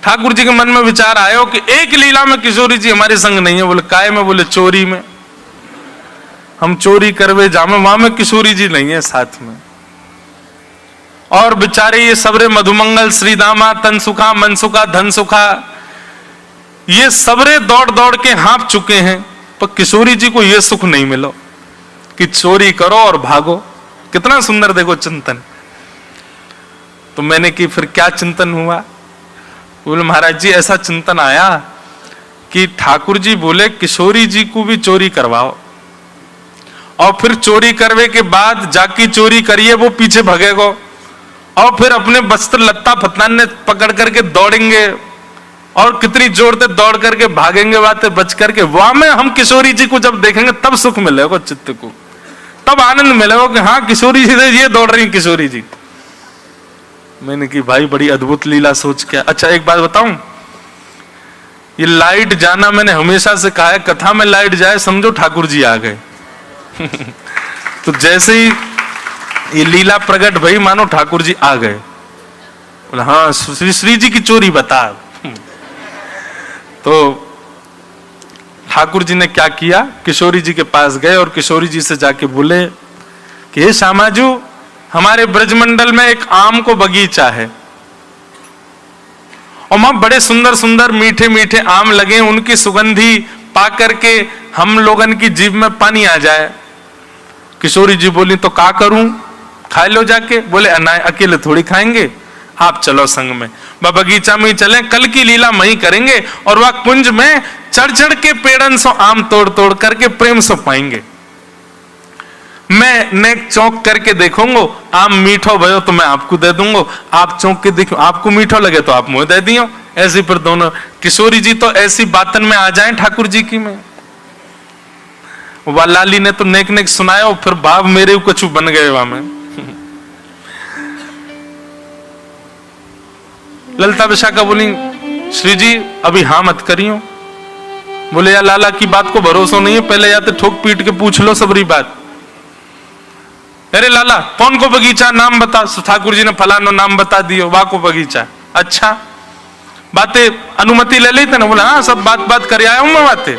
ठाकुर जी के मन में विचार आया कि एक लीला में किशोरी जी हमारे संग नहीं है। बोले काय में? बोले चोरी में। हम चोरी करवे जामे, वहां में किशोरी जी नहीं है साथ में। और बेचारे ये सबरे मधुमंगल, श्रीदामा, तनसुखा, मनसुखा, धनसुखा, ये सबरे दौड़ दौड़ के हाँप चुके हैं, पर किशोरी जी को ये सुख नहीं मिला कि चोरी करो और भागो। कितना सुंदर देखो चिंतन। तो मैंने कि फिर क्या चिंतन हुआ? बोले महाराज जी ऐसा चिंतन आया कि ठाकुर जी बोले किशोरी जी को भी चोरी करवाओ, और फिर चोरी करवे के बाद जाकी चोरी करिए वो पीछे भगेगो, और फिर अपने वस्त्र लत्ता फतनाने पकड़ करके दौड़ेंगे, और कितनी जोर से दौड़ करके भागेंगे बातें बच करके। वहां में हम किशोरी जी को जब देखेंगे तब सुख मिलेगा चित्त को, तब आनंद मिलेगा कि हाँ किशोरी जी ये दौड़ रही किशोरी जी। मैंने कि भाई बड़ी अद्भुत लीला सोच के। अच्छा एक बात बताऊं, ये लाइट जाना मैंने हमेशा से कहा है, कथा में लाइट जाए समझो ठाकुर जी आ गए। तो जैसे ही ये लीला प्रकट भई मानो ठाकुर जी आ गए। बोला हाँ श्री जी की चोरी बता। तो ठाकुर जी ने क्या किया, किशोरी जी के पास गए और किशोरी जी से जाके बोले कि हे श्यामाजू, हमारे ब्रजमंडल में एक आम को बगीचा है और वहां बड़े सुंदर सुंदर मीठे मीठे आम लगे, उनकी सुगंधी पा करके हम लोगन की जीभ में पानी आ जाए। किशोरी जी बोली तो क्या करूं, खा लो जाके। बोले अकेले थोड़ी खाएंगे, आप चलो संग में, बगीचा में ही चलें, कल की लीला वही करेंगे, और वह कुंज में चढ़ चढ़ के पेड़न सो आम तोड़ तोड़ करके प्रेम से पाएंगे। मैं नेक चौंक करके देखूंगा, आम मीठो भयो तो मैं आपको दे दूंगा, आप चौंक के देखो आपको मीठो लगे तो आप मुझे दे दियो। ऐसी पर दोनों किशोरी जी तो ऐसी बातन में आ जाए ठाकुर जी की में। लाली ने तो नेक नेक सुनाया, फिर भाव मेरे कुछ बन गए वहां में। ललिता विशाखा बोली श्री जी अभी हाँ मत करियो। बोले या लाला की बात को भरोसा नहीं है, पहले या तो ठोक पीट के पूछ लो सबरी बात। अरे लाला कौन को बगीचा, नाम बता। ठाकुर जी ने फलानो नाम बता दियो, वाह को बगीचा। अच्छा बातें अनुमति ले ली थे ना? बोला हाँ सब बात कर आया हूं मैं बातें,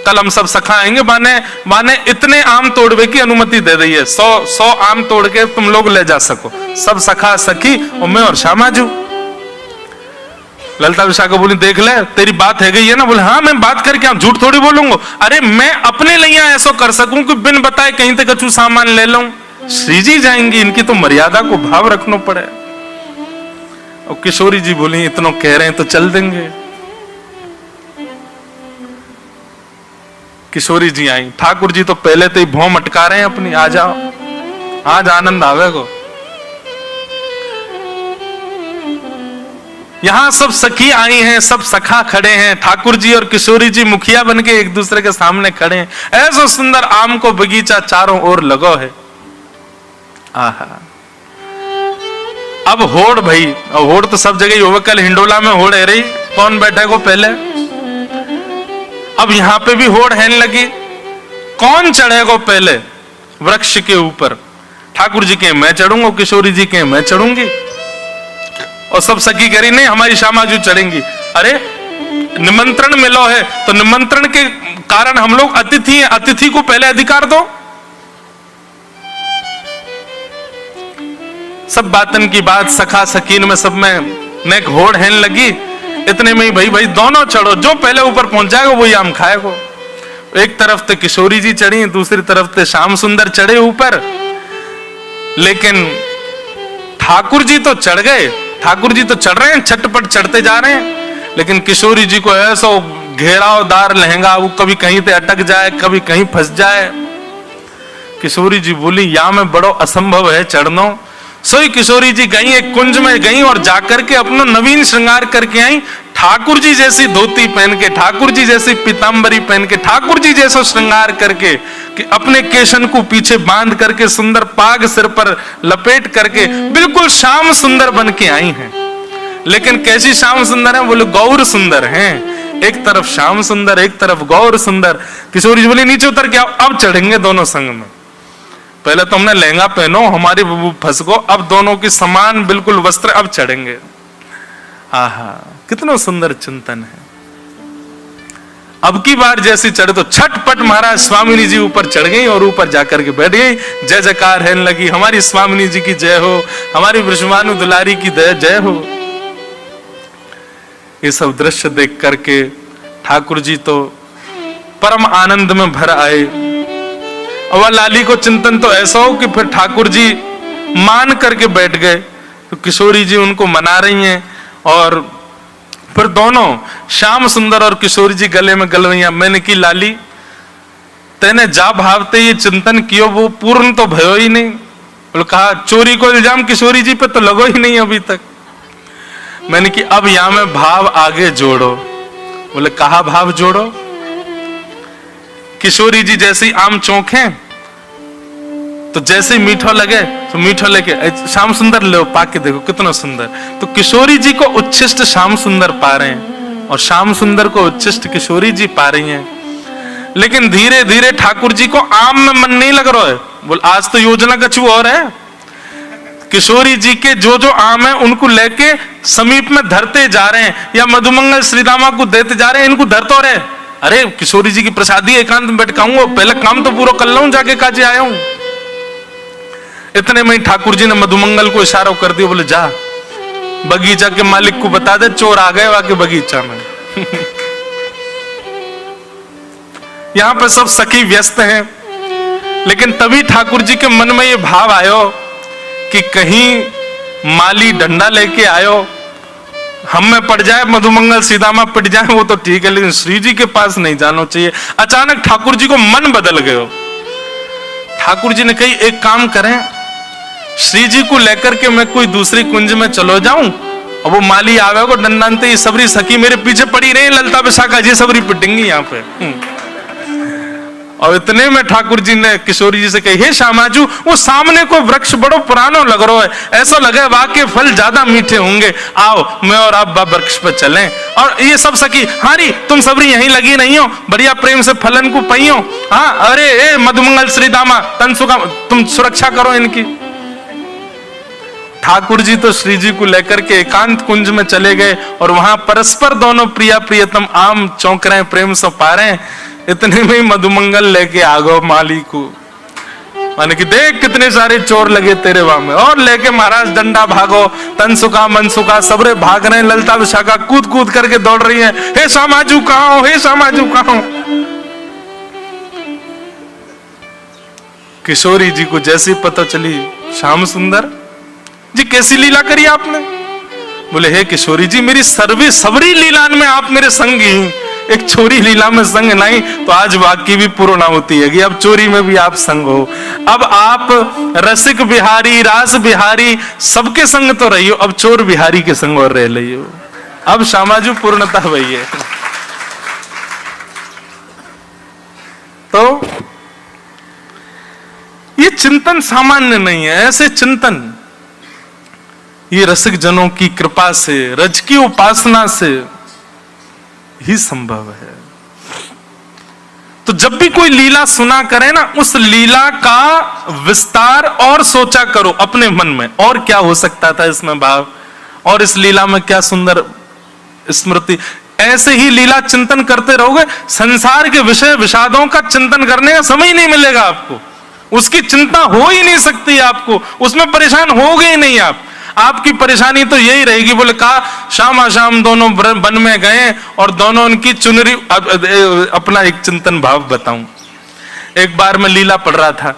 कल हम सब सखा आएंगे, माने इतने आम तोड़वे की अनुमति दे दी है, 100 आम तोड़ के तुम लोग ले जा सको, सब सखा सखी और मैं और श्यामाजू। ललिता विशाखा बोली देख ले तेरी बात है गई है ना? बोले हाँ मैं बात करके आप झूठ थोड़ी बोलूंगा। अरे मैं अपने लिए ऐसा कर सकूं कि बिन बताए कहीं तक कछु सामान ले लूं, श्री जी जाएंगी, इनकी तो मर्यादा को भाव रखना पड़े। और किशोरी जी बोली इतना कह रहे हैं तो चल देंगे। किशोरी जी आई, ठाकुर जी तो पहले तो ही भौं मटका रहे हैं अपनी, आ जाओ आज आनंद आवेगो। यहां सब सखी आई हैं, सब सखा खड़े हैं, ठाकुर जी और किशोरी जी मुखिया बन के एक दूसरे के सामने खड़े हैं। ऐसा सुंदर आम को बगीचा चारों ओर लगो है। आहा अब होड़ भाई, होड़ तो सब जगह होवे, कल हिंडोला में होड़ है रही, कौन बैठे को पहले, अब यहां पे भी होड़ है लगी, कौन चढ़ेगा पहले वृक्ष के ऊपर? ठाकुर जी के मैं चढ़ूंगा, किशोरी जी के मैं चढ़ूंगी, और सब सखी कह रही नहीं हमारी श्यामाजू चढ़ेंगी। अरे निमंत्रण मिलो है तो निमंत्रण के कारण हम लोग अतिथि हैं, अतिथि को पहले अधिकार दो। सब बातन की बात सखा सकीन में सब में नेक होड़ हैन लगी। इतने में ही भाई दोनों चढ़ो, जो पहले ऊपर पहुंच जाएगा वही आम खाएगा। एक तरफ तो किशोरी जी चढ़ी, दूसरी तरफ तो श्याम सुंदर चढ़े ऊपर, लेकिन ठाकुर जी तो चढ़ गए, ठाकुर जी तो चढ़ रहे हैं, छटपट चढ़ते जा रहे हैं, लेकिन किशोरी जी को ऐसा घेरावदार लहंगा, वो कभी कहीं पे अटक जाए, कभी कहीं फंस जाए। किशोरी जी बोली या में बड़ो असंभव है चढ़ना। सोई किशोरी जी गई, एक कुंज में गई और जाकर के अपना नवीन श्रृंगार करके आई, ठाकुर जी जैसी धोती पहन के, ठाकुर जी जैसी पीतांबरी पहन के, ठाकुर जी जैसा श्रृंगार करके, कि अपने केशन को पीछे बांध करके, सुंदर पाग सिर पर लपेट करके बिल्कुल श्याम सुंदर बन के आई हैं। लेकिन कैसी श्याम सुंदर है? बोले गौर सुंदर हैं, एक तरफ श्याम सुंदर, एक तरफ गौर सुंदर। किशोरी जी बोली नीचे उतर के आओ, अब चढ़ेंगे दोनों संग में। पहले तो हमने लहंगा पहनो, हमारी फंस गो, अब दोनों की समान बिल्कुल वस्त्र, अब चढ़ेंगे। आहा, कितना सुंदर चिंतन है। अब की बार जैसी चढ़े तो छटपट महाराज स्वामिनी जी ऊपर चढ़ गई और ऊपर जाकर के बैठ गई। जय जयकार रहने लगी, हमारी स्वामिनी जी की जय हो, हमारी वृषभानु दुलारी की जय हो। ये सब दृश्य देख करके ठाकुर जी तो परम आनंद में भर आए। और लाली को चिंतन तो ऐसा हो कि फिर ठाकुर जी मान करके बैठ गए। तो किशोरी जी उनको मना रही हैं और फिर दोनों श्याम सुंदर और किशोरी जी गले में गल रही हैं। मैंने की लाली तेने जा भावते ये चिंतन कियो वो पूर्ण तो भयो ही नहीं। बोले कहा चोरी को इल्जाम किशोरी जी पे तो लगो ही नहीं अभी तक। मैंने कि अब यहां में भाव आगे जोड़ो। बोले कहा भाव जोड़ो? किशोरी जी जैसे आम चौंके तो जैसे मीठा लगे तो मीठा लेके श्याम सुंदर ले पाके देखो कितना सुंदर। तो किशोरी जी को उच्छिष्ट श्याम सुंदर पा रहे हैं और श्याम सुंदर को उच्छिष्ट किशोरी जी पा रही हैं। लेकिन धीरे धीरे ठाकुर जी को आम में मन नहीं लग रहा है। बोल आज तो योजना कछु और है। किशोरी जी के जो जो आम है उनको लेके समीप में धरते जा रहे हैं या मधुमंगल श्रीदामा को देते जा रहे हैं। इनको धरते रहे, अरे किशोरी जी की प्रसादी एकांत में बैठकाऊंगा, पहले काम तो पूरा कर लूं, जाके काजे आया हूं। इतने में ठाकुर जी ने मधुमंगल को इशारा कर दिया। बोले जा बगीचा के मालिक को बता दे चोर आ गए वाके बगीचा में। यहां पर सब सखी व्यस्त हैं, लेकिन तभी ठाकुर जी के मन में ये भाव आयो कि कहीं माली डंडा लेके आयो, हम में पड़ जाए, मधुमंगल सीधामा पिट जाए वो तो ठीक है, लेकिन श्री जी के पास नहीं जाना चाहिए। अचानक ठाकुर जी को मन बदल गयो। ठाकुर जी ने कही एक काम करें, श्री जी को लेकर के मैं कोई दूसरी कुंज में चलो जाऊं और वो माली आवेगा डंडानते ये सबरी सखी मेरे पीछे पड़ी रही, ललता विशाखा जी सबरी पिटेंगी यहाँ पे। और इतने में ठाकुर जी ने किशोरी जी से कही हे श्यामाजू वो सामने को वृक्ष बड़ो पुरानो लग रहा है, ऐसा लगे वाकई फल ज्यादा मीठे होंगे, आओ मैं और आप वृक्ष पर चलें। और ये सब सखी हारी तुम सबरी यहीं लगी नहीं हो, बढ़िया प्रेम से फलन को पइयो। हाँ अरे ए मधुमंगल श्रीदामा तनसुका तुम सुरक्षा करो इनकी। ठाकुर जी तो श्री जी को लेकर के एकांत कुंज में चले गए और वहां परस्पर दोनों प्रिया प्रियतम आम चौंक रहे हैं, प्रेम से पा रहे हैं। इतने में मधुमंगल लेके आ गो माली को, माने कि देख कितने सारे चोर लगे तेरे वहां में, और लेके महाराज डंडा भागो, तनसुका मनसुका सबरे भाग रहे हैं, ललता विशाखा कूद कूद करके दौड़ रही है, हे श्यामाजू कहां हो, हे श्यामाजू कहां हो। किशोरी जी को जैसी पता चली श्याम सुंदर जी कैसी लीला करी आपने। बोले हे किशोरी जी मेरी सबरी लीलान में आप मेरे संग ही, एक छोरी लीला में संग नहीं तो आज वाक्य भी पूर्ण होती है कि अब चोरी में भी आप संग हो। अब आप रसिक बिहारी रास बिहारी सबके संग तो रही हो, अब चोर बिहारी के संग और रह रही हो। अब श्यामाजू पूर्णता वही है। तो ये चिंतन सामान्य नहीं है, ऐसे चिंतन ये रसिक जनों की कृपा से, रज की उपासना से ही संभव है। तो जब भी कोई लीला सुना करे ना, उस लीला का विस्तार और सोचा करो अपने मन में, और क्या हो सकता था इसमें भाव, और इस लीला में क्या सुंदर स्मृति। ऐसे ही लीला चिंतन करते रहोगे, संसार के विषय विषादों का चिंतन करने का समय ही नहीं मिलेगा आपको, उसकी चिंता हो ही नहीं सकती आपको, उसमें परेशान होगे ही नहीं आप। आपकी परेशानी तो यही रहेगी। बोले कहा शाम शाम दोनों वन में गए और दोनों उनकी चुनरी। अपना एक चिंतन भाव बताऊं, एक बार मैं लीला पढ़ रहा था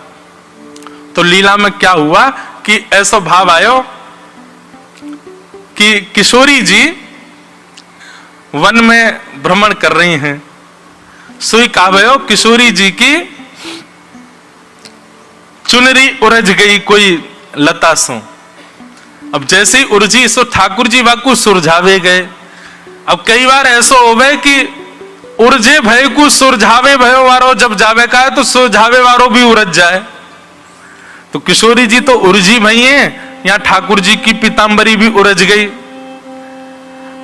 तो लीला में क्या हुआ कि ऐसा भाव आयो कि किशोरी जी वन में भ्रमण कर रही हैं, सुई काव्यो किशोरी जी की चुनरी उरझ गई कोई लता सो। अब जैसे ही उर्जी सो ठाकुर जी वाकू सुरझावे गए। अब कई बार ऐसा होवे कि उर्जे भय को सुरझावे भयो वारो जब जावे का है तो सुरझावे वारो भी उरझ जाए। तो किशोरी जी तो उर्जी भई हैं, यहां ठाकुर जी की पीतांबरी भी उरझ गई।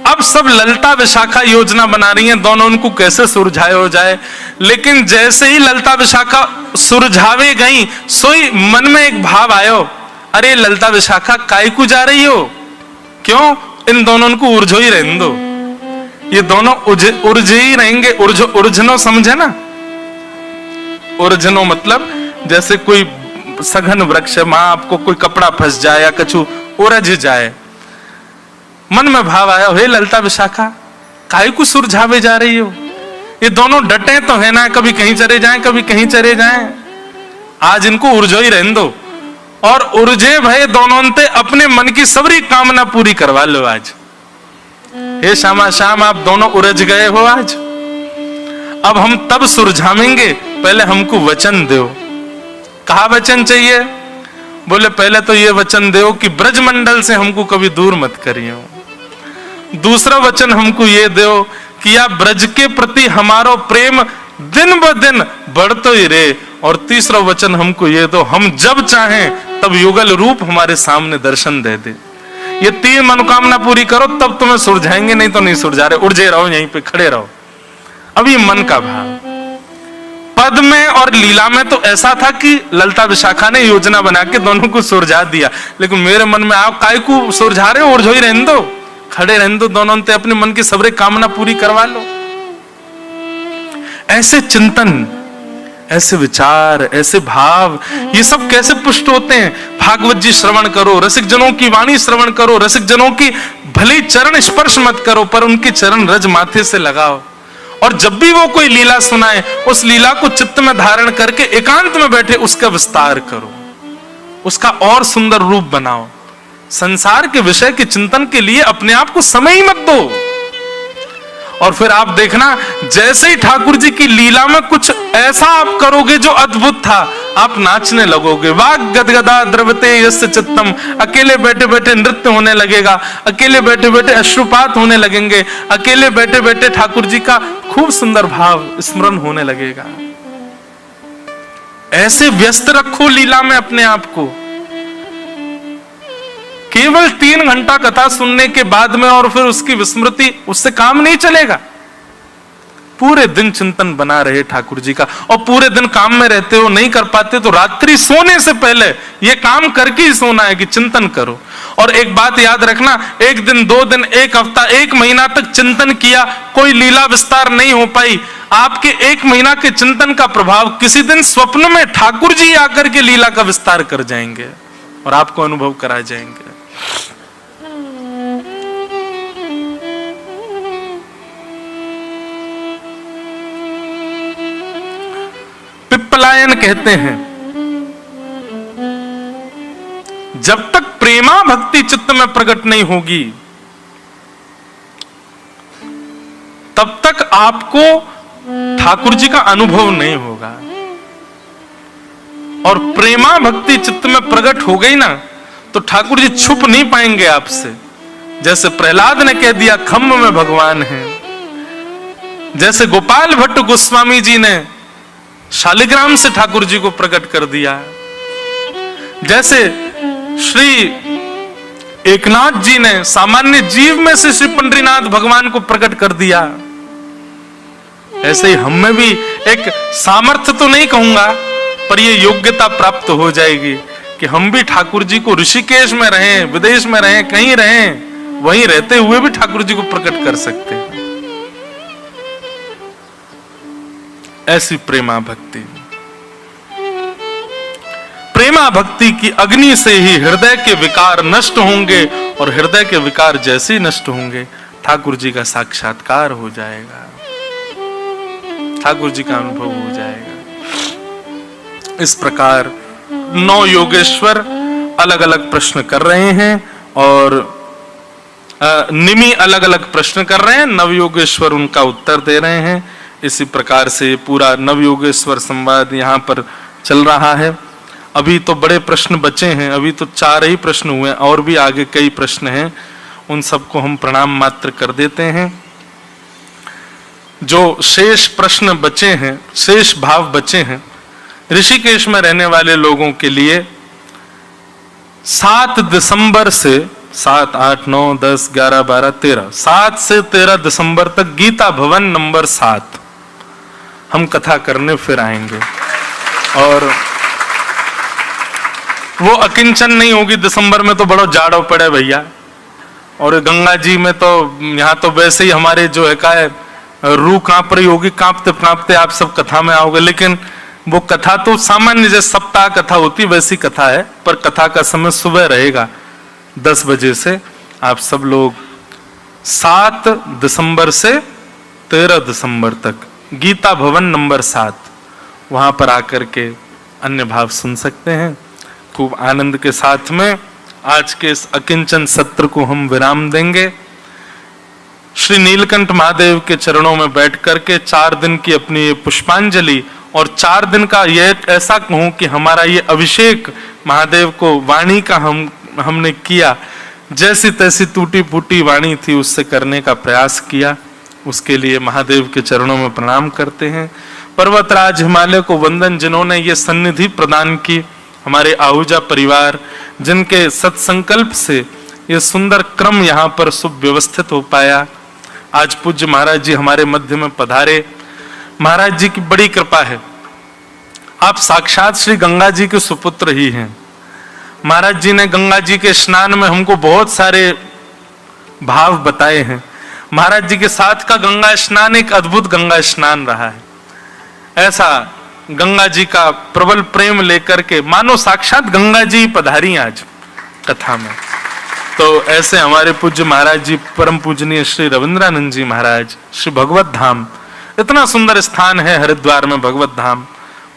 अब सब ललता विशाखा योजना बना रही हैं, दोनों उनको कैसे सुरझाए हो जाए। लेकिन जैसे ही ललता विशाखा सुरझावे गई, सोई मन में एक भाव आयो, अरे ललता विशाखा काय को जा रही हो, क्यों इन दोनों को उर्झो ही रहने दो, ये दोनों उर्झे ही रहेंगे। उर्झनो समझे ना, उर्झनो मतलब जैसे कोई सघन वृक्ष है, वहां आपको कोई कपड़ा फंस जाए या कछु उर्झ जाए, मन में भाव आया, हे ललिता विशाखा काहे को सुरझावे जा रही हो, ये दोनों डटे तो है ना, कभी कहीं चले जाएं कभी कहीं चले जाएं, आज इनको उर्झो ही रहने दो। और उर्झे भय दोनों ते अपने मन की सबरी कामना पूरी करवा लो आज। हे श्यामा श्याम आप दोनों उर्झ गए हो आज, अब हम तब सुरझावेंगे, पहले हमको वचन दो। कहा वचन चाहिए? बोले पहले तो ये वचन दो कि ब्रजमंडल से हमको कभी दूर मत करियो। दूसरा वचन हमको ये दो कि या ब्रज के प्रति हमारो प्रेम दिन ब दिन बढ़तो ही रहे। और तीसरा वचन हमको ये दो, हम जब चाहें तब युगल रूप हमारे सामने दर्शन दे दे। ये 3 मनोकामना पूरी करो तब तुम्हें सुलझाएंगे, नहीं तो नहीं सुलझा रहे, उर्झे रहो, यहीं पे खड़े रहो। अब ये मन का भाव। पद में और लीला में तो ऐसा था कि ललिता विशाखा ने योजना बना के दोनों को सुलझा दिया, लेकिन मेरे मन में आप काय को सुलझा रहे हो, उर्झो ही रहने दो, खड़े रहने दो, दोनों ते अपने मन की सबरे कामना पूरी करवा लो। ऐसे चिंतन, ऐसे विचार, ऐसे भाव, ये सब कैसे पुष्ट होते हैं? भागवत जी श्रवण करो, रसिक जनों की वाणी श्रवण करो, रसिक जनों की भले चरण स्पर्श मत करो पर उनके चरण रज माथे से लगाओ। और जब भी वो कोई लीला सुनाए, उस लीला को चित्त में धारण करके एकांत में बैठे उसका विस्तार करो, उसका और सुंदर रूप बनाओ। संसार के विषय के चिंतन के लिए अपने आप को समय ही मत दो। और फिर आप देखना, जैसे ही ठाकुर जी की लीला में कुछ ऐसा आप करोगे जो अद्भुत था, आप नाचने लगोगे। वाग गदगदा द्रवते यस्य चित्तम, अकेले बैठे बैठे नृत्य होने लगेगा, अकेले बैठे बैठे अश्रुपात होने लगेंगे, अकेले बैठे बैठे ठाकुर जी का खूब सुंदर भाव स्मरण होने लगेगा। ऐसे व्यस्त रखो लीला में अपने आप को। केवल 3 घंटा कथा सुनने के बाद में और फिर उसकी विस्मृति, उससे काम नहीं चलेगा। पूरे दिन चिंतन बना रहे ठाकुर जी का, और पूरे दिन काम में रहते हो, नहीं कर पाते तो रात्रि सोने से पहले ये काम करके ही सोना है कि चिंतन करो। और एक बात याद रखना, 1 दिन 2 दिन 1 हफ्ता 1 महीना तक चिंतन किया, कोई लीला विस्तार नहीं हो पाई, आपके 1 महीना के चिंतन का प्रभाव किसी दिन स्वप्न में ठाकुर जी आकर के लीला का विस्तार कर जाएंगे और आपको अनुभव करा जाएंगे। पिप्पलायन कहते हैं, जब तक प्रेमा भक्ति चित्त में प्रकट नहीं होगी तब तक आपको ठाकुर जी का अनुभव नहीं होगा। और प्रेमा भक्ति चित्त में प्रकट हो गई ना तो ठाकुर जी छुप नहीं पाएंगे आपसे। जैसे प्रहलाद ने कह दिया खम्भ में भगवान है, जैसे गोपाल भट्ट गोस्वामी जी ने शालिग्राम से ठाकुर जी को प्रकट कर दिया, जैसे श्री एकनाथ जी ने सामान्य जीव में से श्री पंडरीनाथ भगवान को प्रकट कर दिया, ऐसे ही हम में भी एक सामर्थ्य तो नहीं कहूंगा पर ये योग्यता प्राप्त हो जाएगी कि हम भी ठाकुर जी को ऋषिकेश में रहें, विदेश में रहें, कहीं रहें, वहीं रहते हुए भी ठाकुर जी को प्रकट कर सकते हैं। ऐसी प्रेमा भक्ति, प्रेमा भक्ति की अग्नि से ही हृदय के विकार नष्ट होंगे और हृदय के विकार जैसे ही नष्ट होंगे ठाकुर जी का साक्षात्कार हो जाएगा, ठाकुर जी का अनुभव हो जाएगा। इस प्रकार 9 योगेश्वर अलग अलग प्रश्न कर रहे हैं और निमि अलग अलग प्रश्न कर रहे हैं, नवयोगेश्वर उनका उत्तर दे रहे हैं। इसी प्रकार से पूरा नवयोगेश्वर संवाद यहाँ पर चल रहा है। अभी तो बड़े प्रश्न बचे हैं, अभी तो 4 ही प्रश्न हुए, और भी आगे कई प्रश्न हैं, उन सबको हम प्रणाम मात्र कर देते हैं। जो शेष प्रश्न बचे हैं, शेष भाव बचे हैं, ऋषिकेश में रहने वाले लोगों के लिए 7 दिसंबर से 7, 8, 9, 10, 11, 12, 13, 7 से 13 दिसंबर तक गीता भवन नंबर 7 हम कथा करने फिर आएंगे। और वो अकिंचन नहीं होगी, दिसंबर में तो बड़ा जाड़ो पड़े भैया, और गंगा जी में तो यहाँ तो वैसे ही हमारे जो है का रूह कांप रही होगी, कांपते कांपते आप सब कथा में आओगे। लेकिन वो कथा तो सामान्य जैसे सप्ताह कथा होती वैसी कथा है, पर कथा का समय सुबह रहेगा 10 बजे से। आप सब लोग 7 दिसंबर से 13 दिसंबर तक गीता भवन नंबर 7 वहां पर आकर के अन्य भाव सुन सकते हैं। खूब आनंद के साथ में आज के इस अकिंचन सत्र को हम विराम देंगे। श्री नीलकंठ महादेव के चरणों में बैठ करके 4 दिन की अपनी ये पुष्पांजलि और 4 दिन का ये ऐसा कहूं कि हमारा ये अभिषेक महादेव को वाणी का हमने किया, जैसी तैसी टूटी फूटी वाणी थी उससे करने का प्रयास किया। उसके लिए महादेव के चरणों में प्रणाम करते हैं। पर्वतराज हिमालय को वंदन, जिन्होंने ये सन्निधि प्रदान की, हमारे आहूजा परिवार जिनके सत्संकल्प से ये सुंदर क्रम यहाँ पर सुव्यवस्थित हो पाया। आज पूज्य महाराज जी हमारे मध्य में पधारे। महाराज जी की बड़ी कृपा है, आप साक्षात श्री गंगा जी के सुपुत्र ही हैं। महाराज जी ने गंगा जी के स्नान में हमको बहुत सारे भाव बताए हैं। महाराज जी के साथ का गंगा स्नान एक अद्भुत गंगा स्नान रहा है। ऐसा गंगा जी का प्रबल प्रेम लेकर के मानो साक्षात गंगा जी पधारी आज कथा में। तो ऐसे हमारे पूज्य महाराज जी, परम पूजनीय श्री रविंद्रानंद जी महाराज, श्री भगवत धाम, इतना सुंदर स्थान है हरिद्वार में भगवत धाम,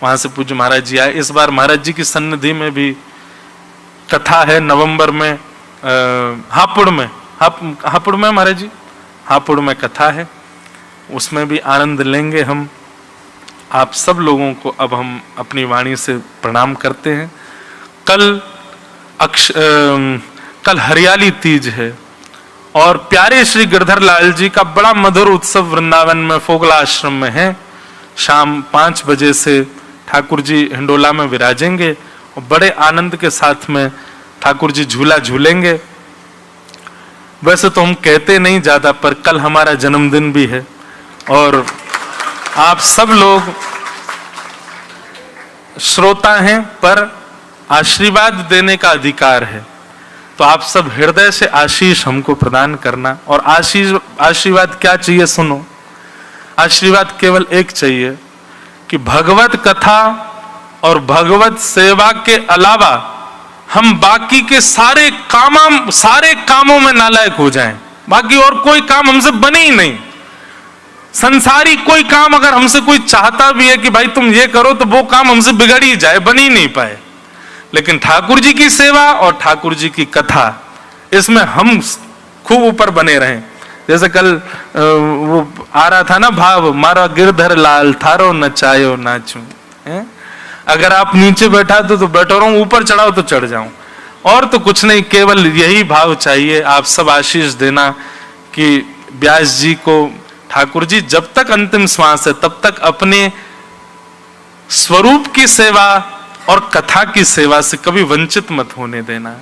वहां से पूज्य महाराज जी आए। इस बार महाराज जी की सन्निधि में भी कथा है नवंबर में हापुड़ में महाराज जी, हापुड़ में कथा है, उसमें भी आनंद लेंगे हम। आप सब लोगों को अब हम अपनी वाणी से प्रणाम करते हैं। कल हरियाली तीज है और प्यारे श्री गिरधर लाल जी का बड़ा मधुर उत्सव वृंदावन में फोगला आश्रम में है। शाम 5 बजे से ठाकुर जी हिंडोला में विराजेंगे और बड़े आनंद के साथ में ठाकुर जी झूला झूलेंगे। वैसे तो हम कहते नहीं ज्यादा, पर कल हमारा जन्मदिन भी है और आप सब लोग श्रोता हैं, पर आशीर्वाद देने का अधिकार है। तो आप सब हृदय से आशीष हमको प्रदान करना। और आशीर्वाद क्या चाहिए सुनो, आशीर्वाद केवल एक चाहिए कि भगवत कथा और भगवत सेवा के अलावा हम बाकी के सारे कामों में नालायक हो जाएं। बाकी और कोई काम हमसे बने ही नहीं। संसारी कोई काम अगर हमसे कोई चाहता भी है कि भाई तुम ये करो, तो वो काम हमसे बिगड़ ही जाए, बन ही नहीं पाए। लेकिन ठाकुर जी की सेवा और ठाकुर जी की कथा, इसमें हम खूब ऊपर बने रहें। जैसे कल वो आ रहा था ना भाव, मारा गिरधर लाल थारो नचायो नाचू। अगर आप नीचे बैठा तो बैठो रहूं, ऊपर चढ़ाओ तो चढ़ जाऊं, और तो कुछ नहीं, केवल यही भाव चाहिए। आप सब आशीष देना कि व्यास जी को ठाकुर जी जब तक अंतिम श्वास है तब तक अपने स्वरूप की सेवा और कथा की सेवा से कभी वंचित मत होने देना।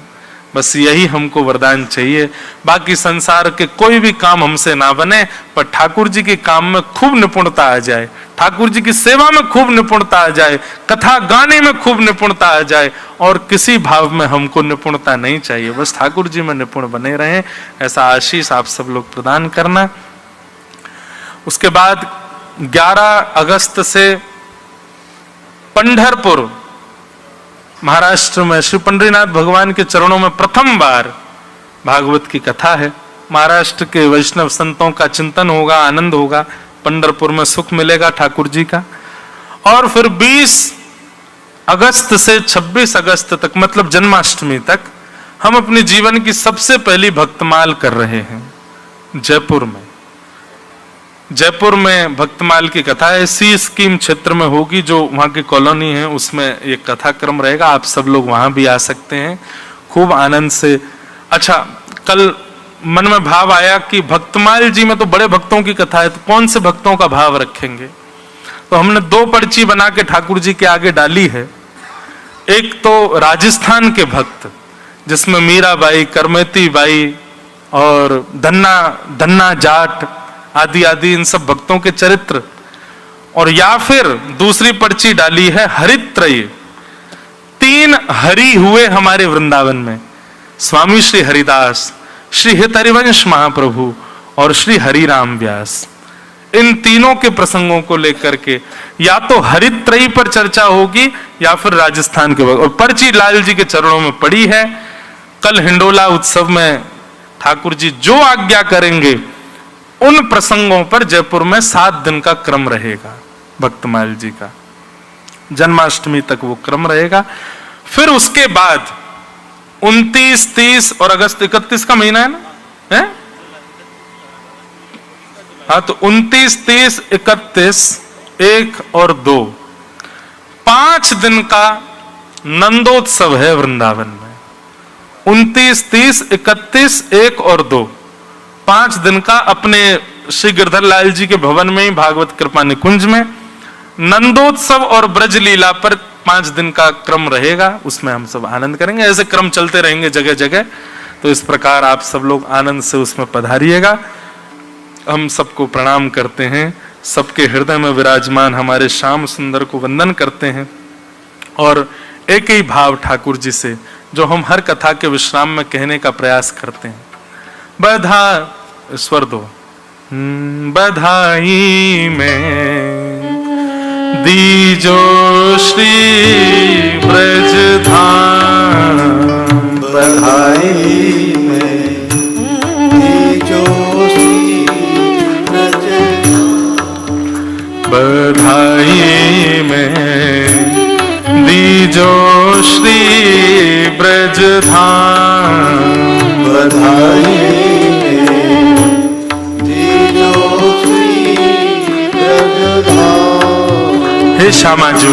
बस यही हमको वरदान चाहिए। बाकी संसार के कोई भी काम हमसे ना बने, पर ठाकुर जी के काम में खूब निपुणता आ जाए, ठाकुर जी की सेवा में खूब निपुणता आ जाए, कथा गाने में खूब निपुणता आ जाए। और किसी भाव में हमको निपुणता नहीं चाहिए, बस ठाकुर जी में निपुण बने रहें। ऐसा आशीष आप सब लोग प्रदान करना। उसके बाद 11 अगस्त से पंढरपुर महाराष्ट्र में श्री पंढरीनाथ भगवान के चरणों में प्रथम बार भागवत की कथा है। महाराष्ट्र के वैष्णव संतों का चिंतन होगा, आनंद होगा, पंढरपुर में सुख मिलेगा ठाकुर जी का। और फिर 20 अगस्त से 26 अगस्त तक, मतलब जन्माष्टमी तक, हम अपने जीवन की सबसे पहली भक्तमाल कर रहे हैं जयपुर में। जयपुर में भक्तमाल की कथा है, सी स्कीम क्षेत्र में होगी, जो वहाँ की कॉलोनी है, उसमें एक कथा क्रम रहेगा। आप सब लोग वहाँ भी आ सकते हैं खूब आनंद से। अच्छा, कल मन में भाव आया कि भक्तमाल जी में तो बड़े भक्तों की कथा है, तो कौन से भक्तों का भाव रखेंगे? तो हमने 2 पर्ची बना के ठाकुर जी के आगे डाली है। एक तो राजस्थान के भक्त, जिसमें मीराबाई, करमेती बाई और धन्ना जाट आदि आदि इन सब भक्तों के चरित्र। और या फिर दूसरी पर्ची डाली है हरित्रय, 3 हरि हुए हमारे वृंदावन में, स्वामी श्री हरिदास, श्री हितरिवंश महाप्रभु और श्री हरिराम व्यास, इन तीनों के प्रसंगों को लेकर के या तो हरित्रयी पर चर्चा होगी या फिर राजस्थान के, और पर्ची लाल जी के चरणों में पड़ी है। कल हिंडोला उत्सव में ठाकुर जी जो आज्ञा करेंगे उन प्रसंगों पर जयपुर में 7 दिन का क्रम रहेगा। भक्तमाल जी का जन्माष्टमी तक वो क्रम रहेगा। फिर उसके बाद 29, 30 और अगस्त 31 का महीना है ना, है? हाँ, तो 29, 30, 31, 1 और 2, 5 दिन का नंदोत्सव है वृंदावन में। 29, 30, 31, 1 और 2, 5 दिन का अपने श्री गिरधर लाल जी के भवन में ही भागवत कृपा निकुंज में नंदोत्सव और ब्रज लीला पर 5 दिन का क्रम रहेगा। उसमें हम सब आनंद करेंगे। ऐसे क्रम चलते रहेंगे जगह जगह, तो इस प्रकार आप सब लोग आनंद से उसमें पधारिएगा। हम सबको प्रणाम करते हैं, सबके हृदय में विराजमान हमारे श्याम सुंदर को वंदन करते हैं और एक ही भाव ठाकुर जी से जो हम हर कथा के विश्राम में कहने का प्रयास करते हैं। स्वर दो। बधाई में दीजो श्री ब्रज धाम, बधाई में दीजो श्री ब्रज धाम, बधाई में दीजो श्री ब्रज धाम, बधाई में दीजो श्री ब्रज धाम। हे श्यामाजू,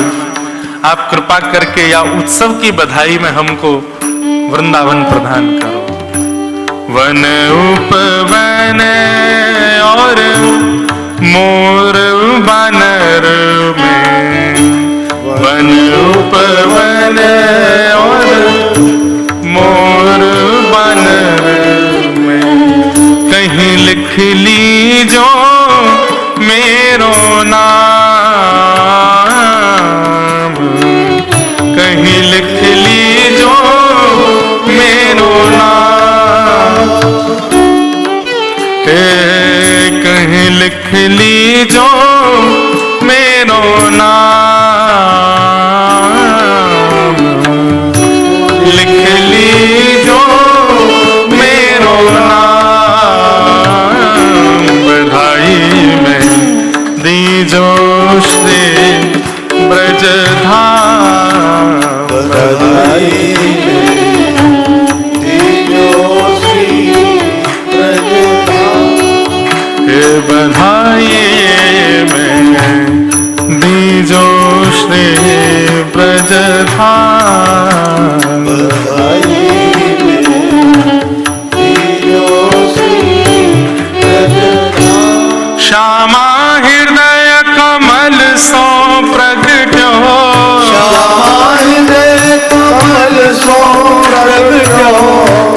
आप कृपा करके या उत्सव की बधाई में हमको वृंदावन प्रदान करो। वन उपवन और मोर बानर में, वन उपवन और मोर बानर में, कहीं लिख लीजो मेरो नाम, कहीं लिख लीजो मेरो नाम, कहीं लिख लीजो मेरो नाम, लिख लीजो मेरो नाम। बधाई में दीजो श्री ब्रज धाम, बधाई में दीजो श्री ब्रज धाम, हे बधाई में दीजो श्री ब्रज धाम, बधाई में दीजो श्री ब्रज धाम। श्यामा हृदय कमल सो प्रगट्यो, श्यामा हृदय कमल सो प्रगट्यो,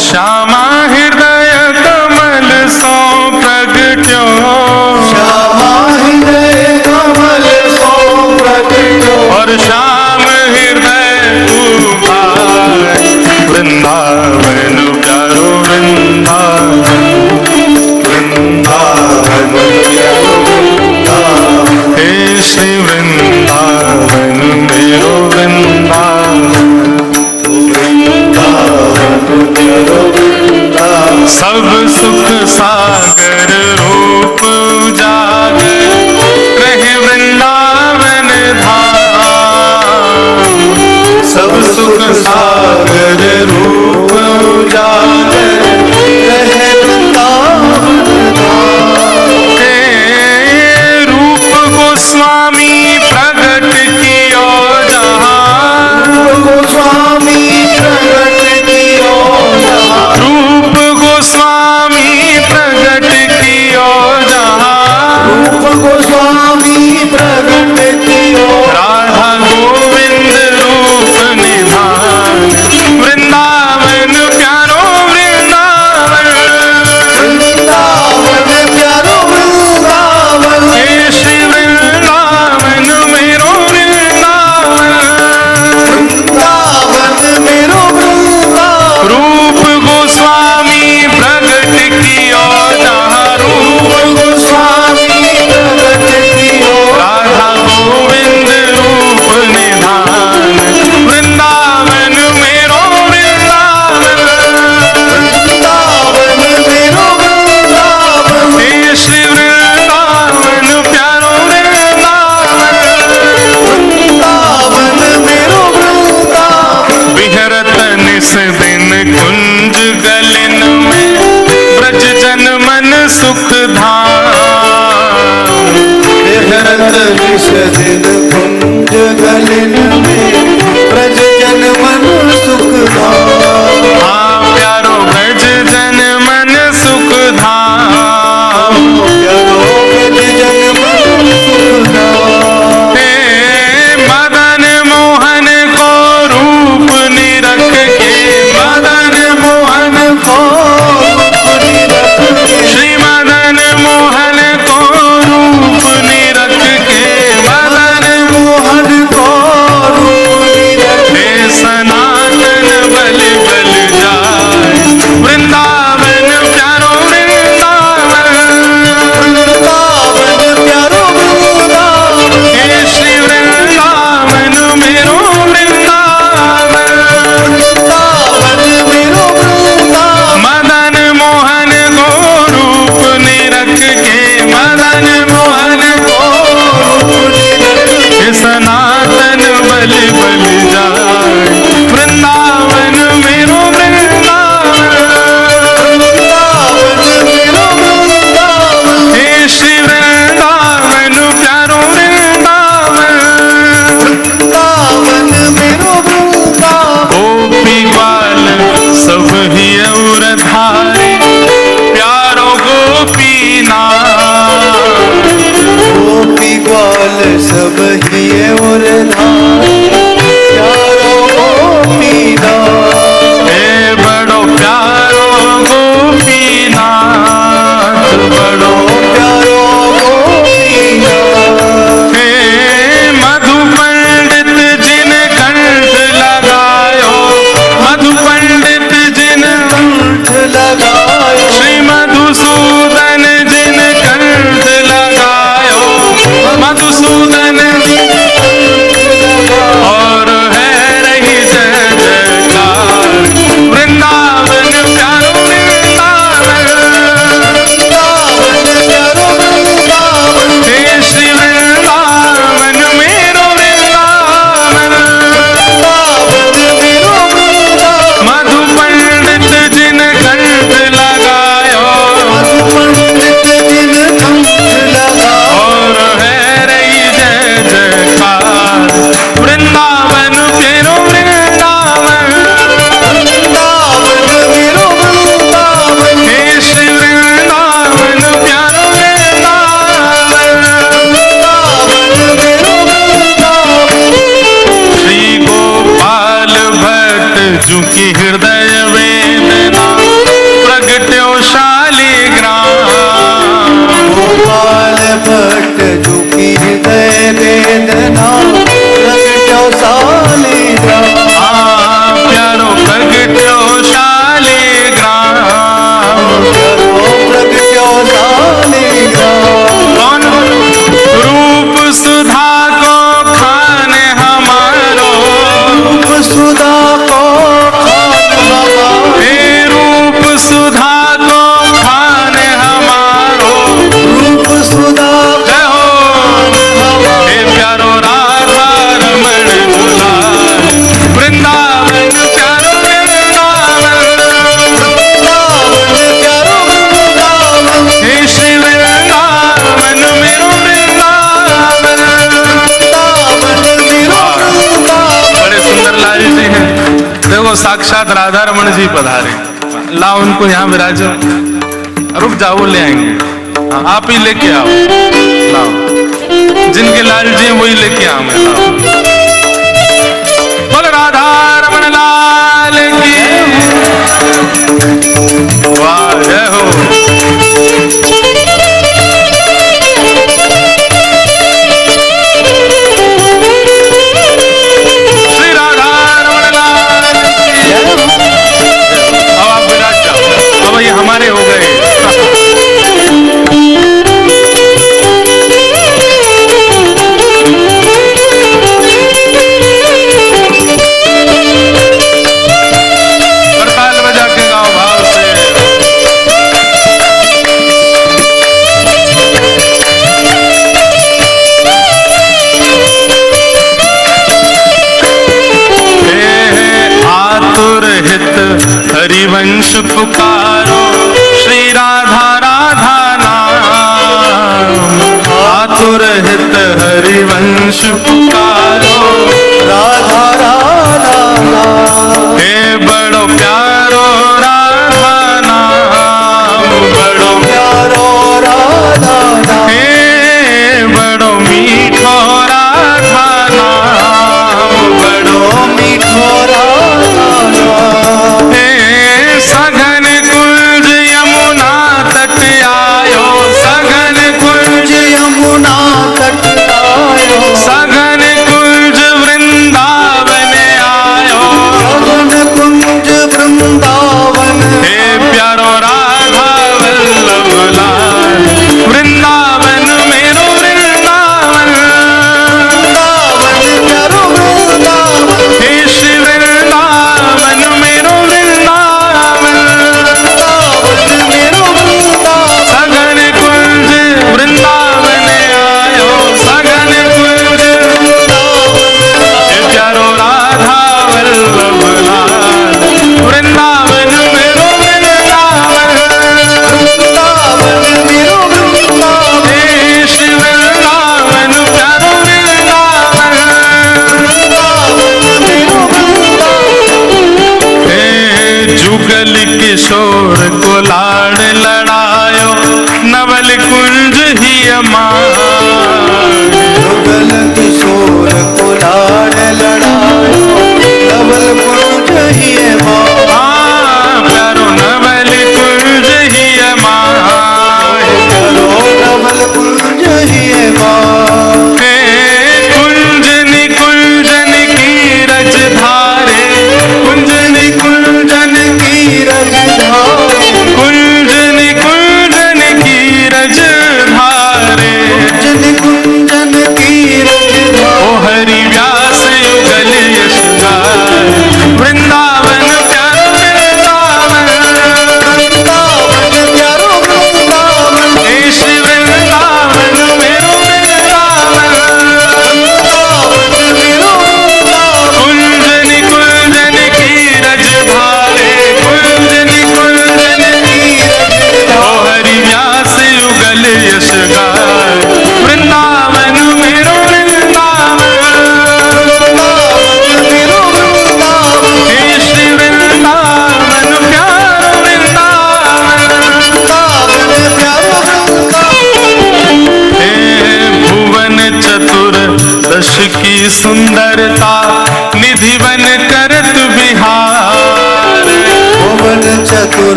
श्यामा हृदय कमल सो प्रगट्यो, श्यामा हृदय कमल सो प्रगट्यो, और श्याम हृदय उभार वृंदावन प्यारो वृंदावन, वृंदावन प्यारो वृंदावन, हे श्री वृंदावन मेरो वृंदावन, वृंदावन प्यारो सब ही और प्यारो गोपीनाथ हे बड़ो प्यारो गोपीनाथ, बड़ो प्यारो गोपीनाथ हे मधु पंडित जिन कंठ लगायो, मधु पंडित जिन कंठ लगायो श्री मधुसूदन जिन कंठ लगायो, मधुसूदन और है रही जय जयकार वृंदावन प्यारो वृंदावन, प्यारो वृंदावन हे श्री वृंदावन मेरो वृंदावन, मेरो वृंदावन मधु पंडित जिन कंठ लगायो पंडित जिन कंठ लगायो और है रही जय जयकार वृंदावन मेरो वृंदावन, वृंदावन मेरो वृंदावन हे श्री वृंदावन प्यारो वृंदावन, वृंदावन मेरो वृंदावन श्री गोपाल भट्ट जू की हृदय वेदना प्रगट्यो शालिग्राम, गोपाल भट्ट झुकी हृदय वेदना प्रगट्यो शालिग्राम प्यारो प्रगट्यो शालिग्राम, प्यारो प्रगट्यो शालिग्राम कौन रूप सुधा को खाने हमारो, रूप सुधा को खान हमारो हे रूप सुधा को खाने हमारो, रूप सुधा जय हो हे प्यारो राधा रमण दुलार वृंदावन प्यारो वृंदावन, वृंदावन प्यारो वृंदावन हे श्री वृंदावन मेरो वृंदावन। वृंदावन मेरो वृंदावन बड़े सुंदर लाल जी हैं, देखो साक्षात राधा रमण जी पधारे, लाओ उनको यहाँ विराजो, रुक जाओ वो ले आएंगे, हाँ, आप ही लेके आओ, लाओ जिनके लाल जी हैं वही लेके आओ, मैं लाओ। बोल राधा रमण लाल की वाह जय हो। श्री राधा रमण लाल की। अब आप विराज जाओ, अब ये हमारे हो गए। करताल बजा के गाओ भाव से। आतुर हित हरिवंश पुकारो, श्री राधा राधा नाम, आतुर हित हरिवंश पुकारो, राधा राधा नाम हे बड़ो प्यारो राधा नाम, बड़ो प्यारो राधा नाम हे बड़ो मीठो राधा नाम, बड़ो मीठो राधा नाम हे सघन कुंज यमुना तट आयो, सघन कुंज यमुना तट आयो सघन कुंज वृंदावन आयो, सघन कुंज वृंदावन हे प्यारो राधा वल्लभ लाल वृंदावन मेरो वृंदावन, वृंदावन प्यारो वृंदावन हे श्री वृंदावन मेरो वृंदावन, वृंदावन मेरो वृंदावन सघन कुंज वृंदावन आयो, सघन कुंज हे प्यारो राधा वल्लभ लाल वृंदावन मेरो वृंदावन, वृंदावन मेरो वृंदावन हे श्री वृंदावन प्यारो वृंदावन, वृंदावन मेरो वृंदावन हे जुगल किशोर को लाड़ लड़ायो, नवल कुंज ही अमार, जुगल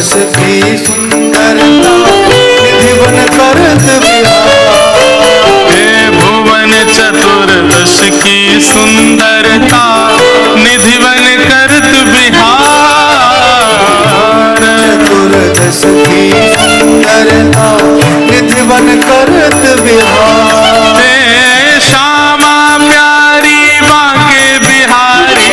दस की सुंदरता निधिवन करत बिहार। हे भुवन चतुर्दश की सुंदरता निधिवन करत बिहार। चतुर्दश की सुंदरता निधिवन करत बिहार। हे श्यामा प्यारी बांके बिहारी,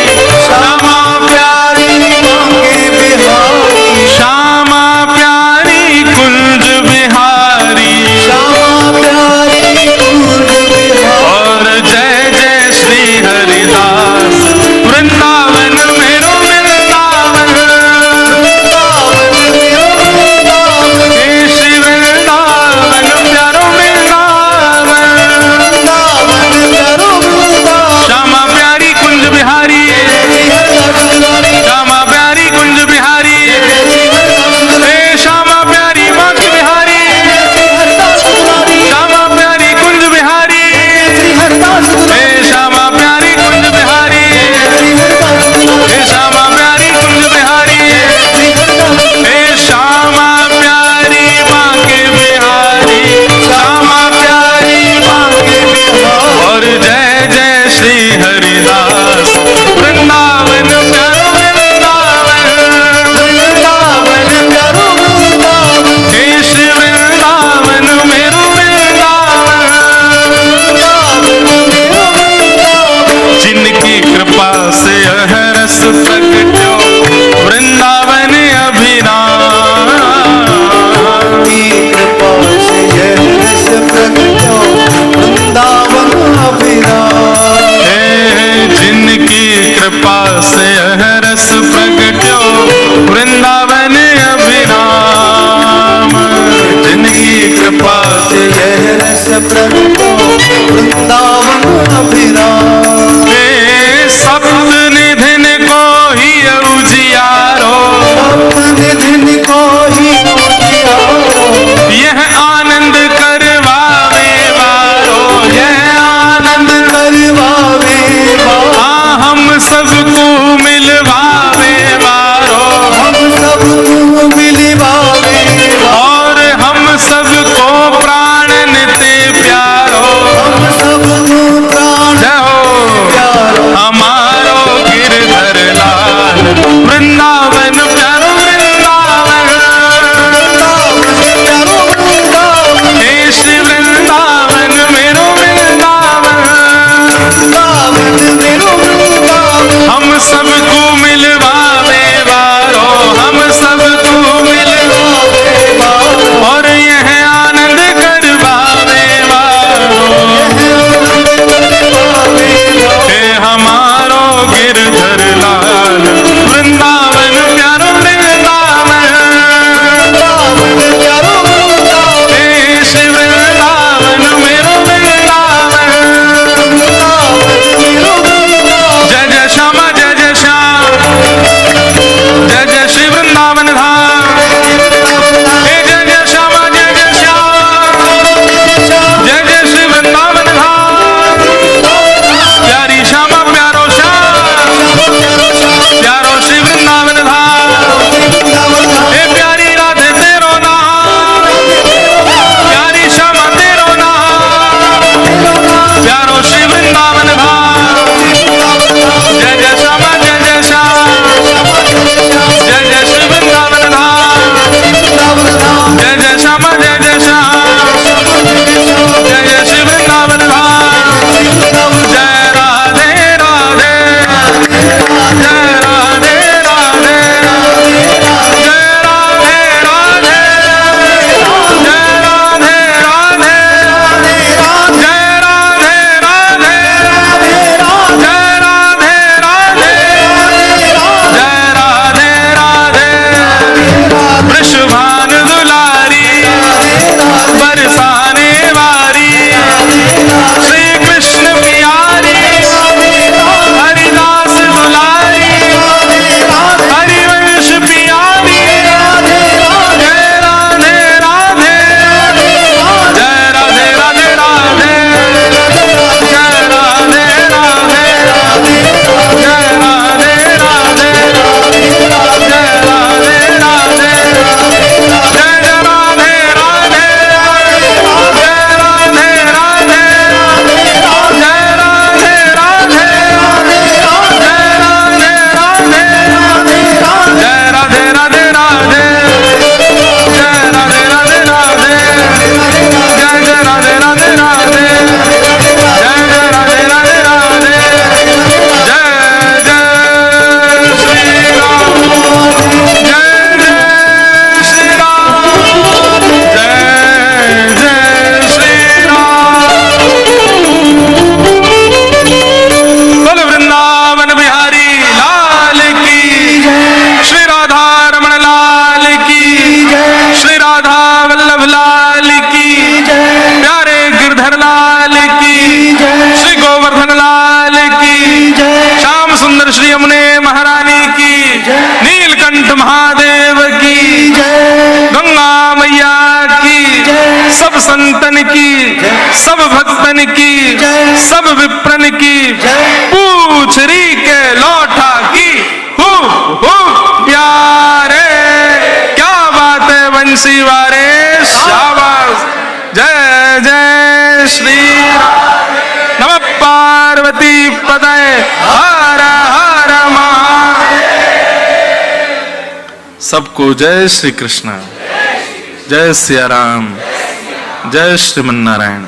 श्यामा प्यारी बांके बिहारी, श्यामा प्यारी कुंज बिहारी। श्यामा प्यारी कुंज बिहारी। और जय जय श्री हरिदास वृंदावन मेरो वृंदावन। वृंदावन मेरो वृंदावन। हे श्री वृंदावन प्यारो वृंदावन। वृंदावन मेरो वृंदावन। श्यामा प्यारी कुंज बिहारी, श्यामा प्यारी कुंज बिहारी। हे श्यामा प्यारी बांके बिहारी, श्यामा प्यारी कुंज बिहारी। हे श्यामा प्यारी कुंज बिहारी, हे श्यामा प्यारी कुंज बिहारी। हे श्यामा प्यारी बांके बिहारी, श्यामा प्यारी बांके बिहारी। और जय जय श्री हरिदास वृंदावन प्यारो वृंदावन। वृंदावन मेरो वृंदावन। हे श्री वृंदावन मेरो वृंदावन। जिनकी कृपा से यह रस प्रगट्यो वृंदावन अभिराम। की कृपा से यह रस प्रगट्यो वृंदावन अभिराम। हे जिनकी कृपा से यह रस प्रगट्यो वृंदावन अभिराम। जिनकी कृपा से यह रस प्रगट्यो वृंदावन अभिराम। हे सप्त निधिन को ही उजियारो, निधिन को ही उजियारो। यह आनंद करवावे वारो, यह आनंद करवावे वारो। हाँ हम सबको मिलवावे वारो। हम सबको मिलवावे वारो। और हम सबको प्राणन ते प्यारो, भक्तन की, सब भक्तन की, सब विप्रन की, पूछरी के लौटा की खूब प्यारे। क्या बात है बंसी वारे, शाबाश। जय जय श्री राम। नमः पार्वती पतये, हर हर महादेव। सबको जय श्री कृष्ण, जय सिया राम, जय श्रीमन नारायण।